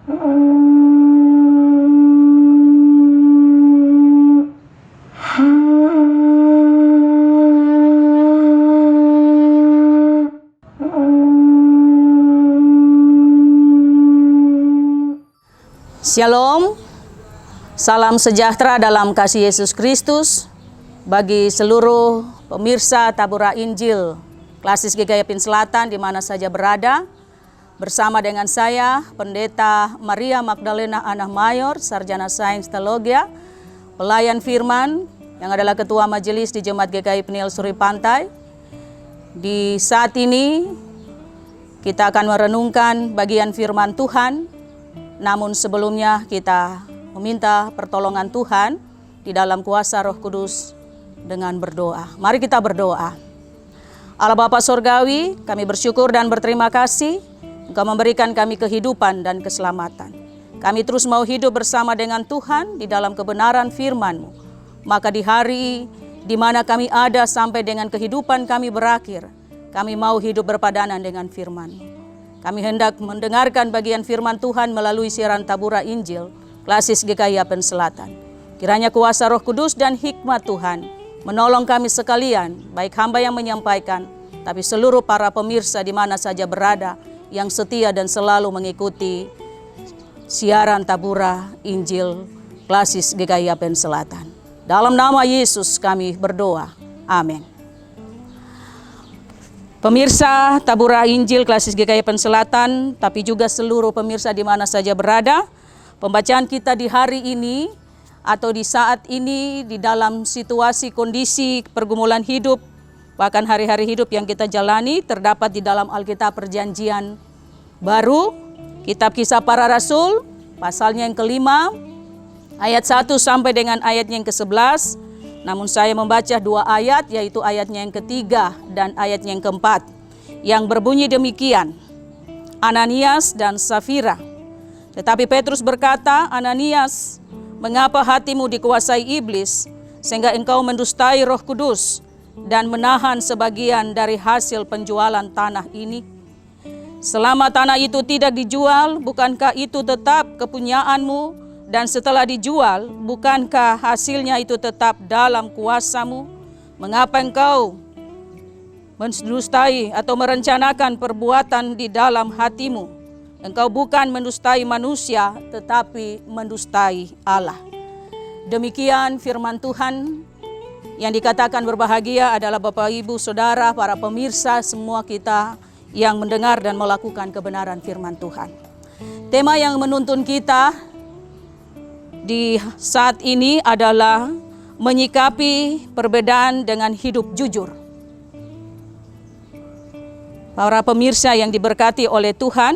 Shalom, salam sejahtera dalam kasih Yesus Kristus bagi seluruh pemirsa Tabura Injil Klasis GKI Yapin Selatan di mana saja berada. Bersama dengan saya, Pendeta Maria Magdalena Anah Mayor, Sarjana Sains Teologi, pelayan firman yang adalah Ketua Majelis di Jemaat GKI Peniel Suri Pantai. Di saat ini kita akan merenungkan bagian firman Tuhan. Namun sebelumnya kita meminta pertolongan Tuhan di dalam kuasa Roh Kudus dengan berdoa. Mari kita berdoa. Allah Bapa Sorgawi, kami bersyukur dan berterima kasih Engkau memberikan kami kehidupan dan keselamatan. Kami terus mau hidup bersama dengan Tuhan di dalam kebenaran firman-Mu. Maka di hari di mana kami ada sampai dengan kehidupan kami berakhir, kami mau hidup berpadanan dengan firman-Mu. Kami hendak mendengarkan bagian firman Tuhan melalui siaran Tabura Injil Klasis GKI Yapin Selatan. Kiranya kuasa Roh Kudus dan hikmat Tuhan menolong kami sekalian, baik hamba yang menyampaikan, tapi seluruh para pemirsa di mana saja berada yang setia dan selalu mengikuti siaran Tabura Injil Klasis GKI Yapin Selatan. Dalam nama Yesus kami berdoa. Amin. Pemirsa Tabura Injil Klasis GKI Yapin Selatan, tapi juga seluruh pemirsa di mana saja berada, pembacaan kita di hari ini atau di saat ini di dalam situasi kondisi pergumulan hidup, bahkan hari-hari hidup yang kita jalani terdapat di dalam Alkitab Perjanjian Baru, Kitab Kisah Para Rasul, pasalnya yang kelima, ayat 1 sampai dengan ayatnya yang ke-11. Namun saya membaca dua ayat, yaitu ayatnya yang ketiga dan ayatnya yang keempat, yang berbunyi demikian. Ananias dan Safira. Tetapi Petrus berkata, Ananias, mengapa hatimu dikuasai iblis, sehingga engkau mendustai Roh Kudus dan menahan sebagian dari hasil penjualan tanah ini? Selama tanah itu tidak dijual, bukankah itu tetap kepunyaanmu? Dan setelah dijual, bukankah hasilnya itu tetap dalam kuasamu? Mengapa engkau mendustai atau merencanakan perbuatan di dalam hatimu? Engkau bukan mendustai manusia, tetapi mendustai Allah. Demikian firman Tuhan. Yang dikatakan berbahagia adalah Bapak, Ibu, Saudara, para pemirsa, semua kita yang mendengar dan melakukan kebenaran firman Tuhan. Tema yang menuntun kita di saat ini adalah menyikapi perbedaan dengan hidup jujur. Para pemirsa yang diberkati oleh Tuhan,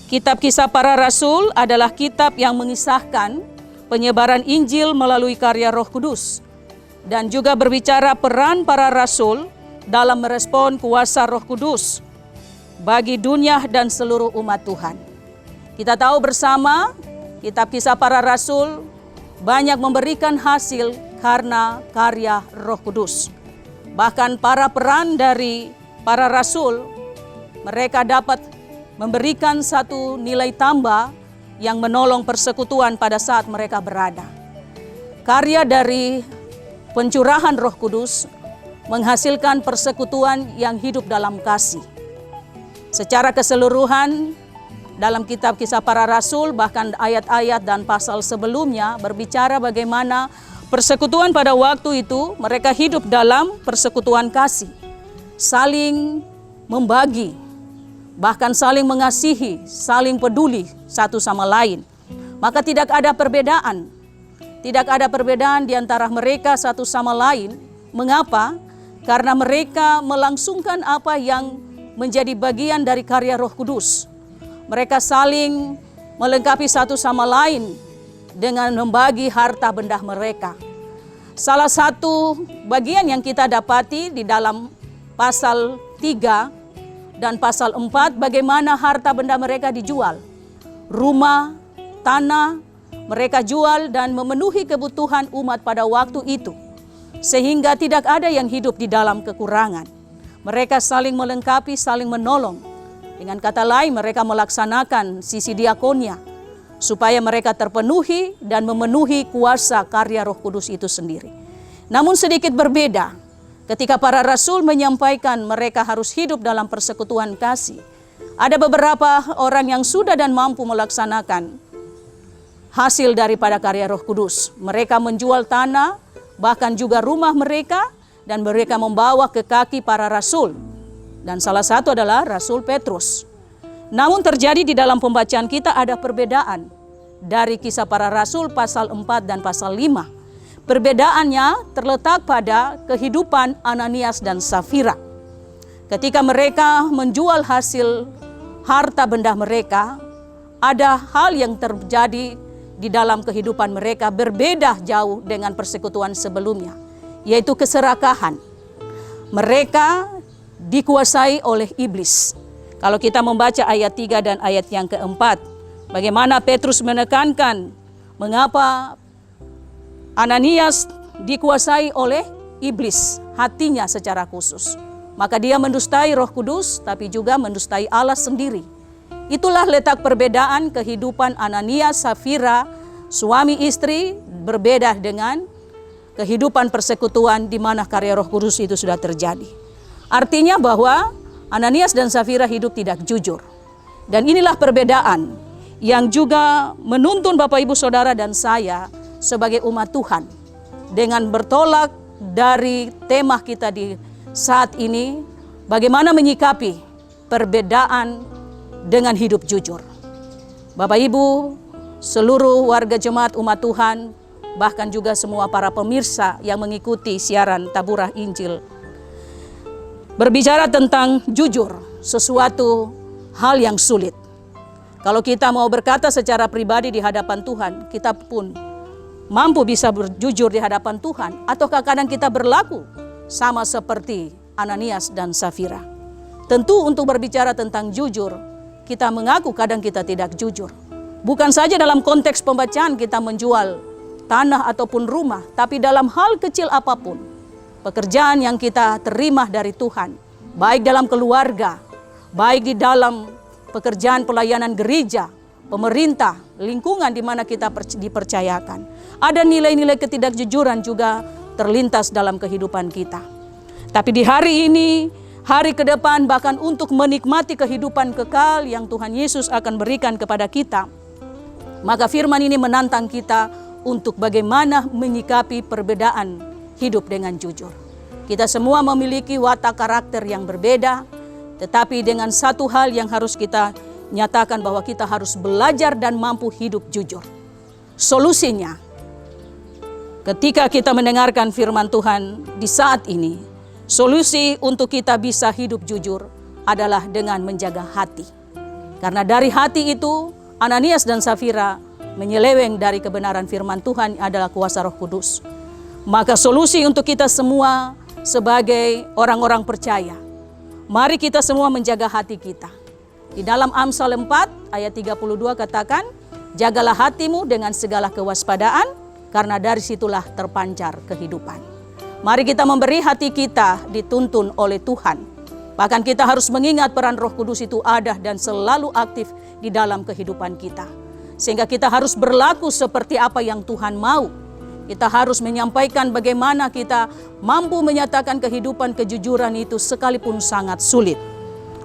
Kitab Kisah Para Rasul adalah kitab yang mengisahkan penyebaran Injil melalui karya Roh Kudus dan juga berbicara peran para rasul dalam merespon kuasa Roh Kudus bagi dunia dan seluruh umat Tuhan. Kita tahu bersama Kitab Kisah Para Rasul banyak memberikan hasil karena karya Roh Kudus. Bahkan para peran dari para rasul, mereka dapat memberikan satu nilai tambah yang menolong persekutuan pada saat mereka berada. Karya dari pencurahan Roh Kudus menghasilkan persekutuan yang hidup dalam kasih. Secara keseluruhan, dalam Kitab Kisah Para Rasul, bahkan ayat-ayat dan pasal sebelumnya berbicara bagaimana persekutuan pada waktu itu mereka hidup dalam persekutuan kasih, saling membagi, bahkan saling mengasihi, saling peduli satu sama lain. Maka tidak ada perbedaan, di antara mereka satu sama lain. Mengapa? Karena mereka melangsungkan apa yang menjadi bagian dari karya Roh Kudus. Mereka saling melengkapi satu sama lain dengan membagi harta benda mereka. Salah satu bagian yang kita dapati di dalam pasal 3 dan pasal 4, bagaimana harta benda mereka dijual. Rumah, tanah, mereka jual dan memenuhi kebutuhan umat pada waktu itu. Sehingga tidak ada yang hidup di dalam kekurangan. Mereka saling melengkapi, saling menolong. Dengan kata lain, mereka melaksanakan sisi diakonia, supaya mereka terpenuhi dan memenuhi kuasa karya Roh Kudus itu sendiri. Namun sedikit berbeda ketika para rasul menyampaikan mereka harus hidup dalam persekutuan kasih. Ada beberapa orang yang sudah dan mampu melaksanakan hasil daripada karya Roh Kudus. Mereka menjual tanah, bahkan juga rumah mereka, dan mereka membawa ke kaki para rasul. Dan salah satu adalah Rasul Petrus. Namun terjadi di dalam pembacaan kita ada perbedaan dari Kisah Para Rasul pasal 4 dan pasal 5. Perbedaannya terletak pada kehidupan Ananias dan Safira. Ketika mereka menjual hasil harta benda mereka, ada hal yang terjadi di dalam kehidupan mereka berbeda jauh dengan persekutuan sebelumnya, yaitu keserakahan. Mereka dikuasai oleh iblis. Kalau kita membaca ayat 3 dan ayat yang keempat, bagaimana Petrus menekankan mengapa Ananias dikuasai oleh iblis, hatinya secara khusus. Maka dia mendustai Roh Kudus, tapi juga mendustai Allah sendiri. Itulah letak perbedaan kehidupan Ananias, Safira, suami istri, berbeda dengan kehidupan persekutuan di mana karya Roh Kudus itu sudah terjadi. Artinya bahwa Ananias dan Safira hidup tidak jujur. Dan inilah perbedaan yang juga menuntun Bapak Ibu Saudara dan saya sebagai umat Tuhan. Dengan bertolak dari tema kita di saat ini, bagaimana menyikapi perbedaan dengan hidup jujur. Bapak Ibu, seluruh warga jemaat umat Tuhan, bahkan juga semua para pemirsa yang mengikuti siaran Taburah Injil, berbicara tentang jujur, sesuatu hal yang sulit. Kalau kita mau berkata secara pribadi di hadapan Tuhan, kita pun mampu bisa berjujur di hadapan Tuhan, ataukah kadang kita berlaku sama seperti Ananias dan Safira? Tentu untuk berbicara tentang jujur, kita mengaku kadang kita tidak jujur. Bukan saja dalam konteks pembacaan kita menjual tanah ataupun rumah, tapi dalam hal kecil apapun, pekerjaan yang kita terima dari Tuhan, baik dalam keluarga, baik di dalam pekerjaan pelayanan gereja, pemerintah, lingkungan di mana kita dipercayakan. Ada nilai-nilai ketidakjujuran juga terlintas dalam kehidupan kita. Tapi di hari ini, hari ke depan, bahkan untuk menikmati kehidupan kekal yang Tuhan Yesus akan berikan kepada kita, maka firman ini menantang kita untuk bagaimana menyikapi perbedaan hidup dengan jujur. Kita semua memiliki watak karakter yang berbeda, tetapi dengan satu hal yang harus kita nyatakan bahwa kita harus belajar dan mampu hidup jujur. Solusinya, ketika kita mendengarkan firman Tuhan di saat ini, solusi untuk kita bisa hidup jujur adalah dengan menjaga hati. Karena dari hati itu, Ananias dan Safira menyeleweng dari kebenaran firman Tuhan adalah kuasa Roh Kudus. Maka solusi untuk kita semua sebagai orang-orang percaya, mari kita semua menjaga hati kita. Di dalam Amsal 4 ayat 32 katakan, jagalah hatimu dengan segala kewaspadaan, karena dari situlah terpancar kehidupan. Mari kita memberi hati kita dituntun oleh Tuhan. Bahkan kita harus mengingat peran Roh Kudus itu ada dan selalu aktif di dalam kehidupan kita. Sehingga kita harus berlaku seperti apa yang Tuhan mau. Kita harus menyampaikan bagaimana kita mampu menyatakan kehidupan kejujuran itu sekalipun sangat sulit.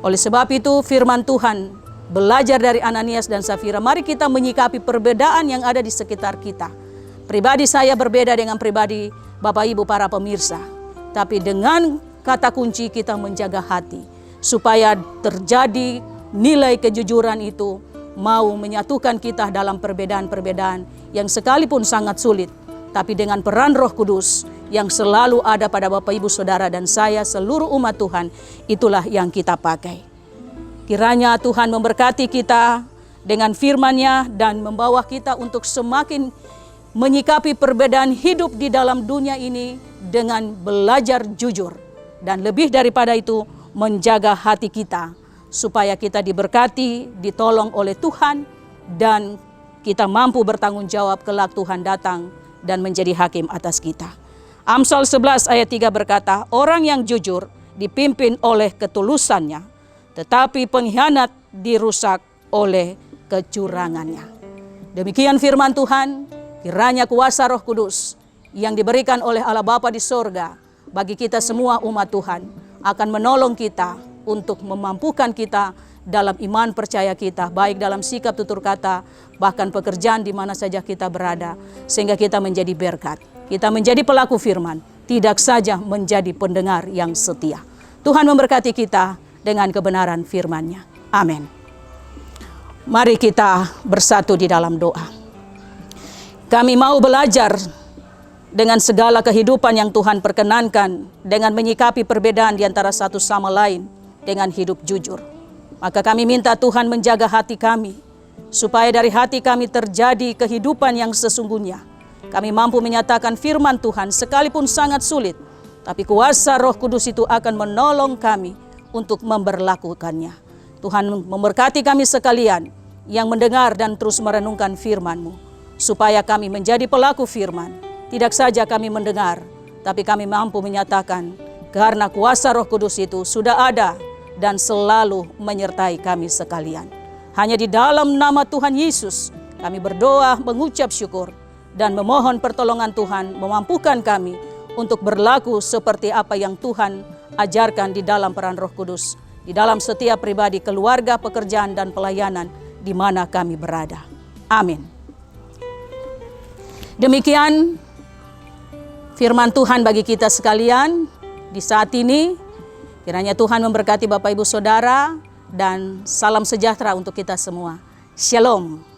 Oleh sebab itu firman Tuhan belajar dari Ananias dan Safira. Mari kita menyikapi perbedaan yang ada di sekitar kita. Pribadi saya berbeda dengan pribadi Bapak Ibu para pemirsa. Tapi dengan kata kunci kita menjaga hati. Supaya terjadi nilai kejujuran itu mau menyatukan kita dalam perbedaan-perbedaan yang sekalipun sangat sulit. Tapi dengan peran Roh Kudus yang selalu ada pada Bapak Ibu Saudara dan saya seluruh umat Tuhan, itulah yang kita pakai. Kiranya Tuhan memberkati kita dengan firman-Nya dan membawa kita untuk semakin menyikapi perbedaan hidup di dalam dunia ini dengan belajar jujur. Dan lebih daripada itu menjaga hati kita supaya kita diberkati, ditolong oleh Tuhan dan kita mampu bertanggung jawab kelak Tuhan datang dan menjadi hakim atas kita. Amsal 11 ayat 3 berkata, orang yang jujur dipimpin oleh ketulusannya, tetapi pengkhianat dirusak oleh kecurangannya. Demikian firman Tuhan, kiranya kuasa Roh Kudus yang diberikan oleh Allah Bapa di sorga bagi kita semua umat Tuhan akan menolong kita untuk memampukan kita dalam iman percaya kita, baik dalam sikap tutur kata, bahkan pekerjaan di mana saja kita berada, sehingga kita menjadi berkat. Kita menjadi pelaku firman, tidak saja menjadi pendengar yang setia. Tuhan memberkati kita dengan kebenaran firman-Nya. Amin. Mari kita bersatu di dalam doa. Kami mau belajar dengan segala kehidupan yang Tuhan perkenankan, dengan menyikapi perbedaan di antara satu sama lain dengan hidup jujur. Maka kami minta Tuhan menjaga hati kami, supaya dari hati kami terjadi kehidupan yang sesungguhnya. Kami mampu menyatakan firman Tuhan sekalipun sangat sulit, tapi kuasa Roh Kudus itu akan menolong kami untuk memberlakukannya. Tuhan memberkati kami sekalian yang mendengar dan terus merenungkan firman-Mu, supaya kami menjadi pelaku firman. Tidak saja kami mendengar, tapi kami mampu menyatakan, karena kuasa Roh Kudus itu sudah ada dan selalu menyertai kami sekalian. Hanya di dalam nama Tuhan Yesus kami berdoa, mengucap syukur, dan memohon pertolongan Tuhan memampukan kami untuk berlaku seperti apa yang Tuhan ajarkan di dalam peran Roh Kudus, di dalam setiap pribadi, keluarga, pekerjaan, dan pelayanan di mana kami berada. Amin. Demikian firman Tuhan bagi kita sekalian di saat ini. Kiranya Tuhan memberkati Bapak Ibu Saudara dan salam sejahtera untuk kita semua. Shalom.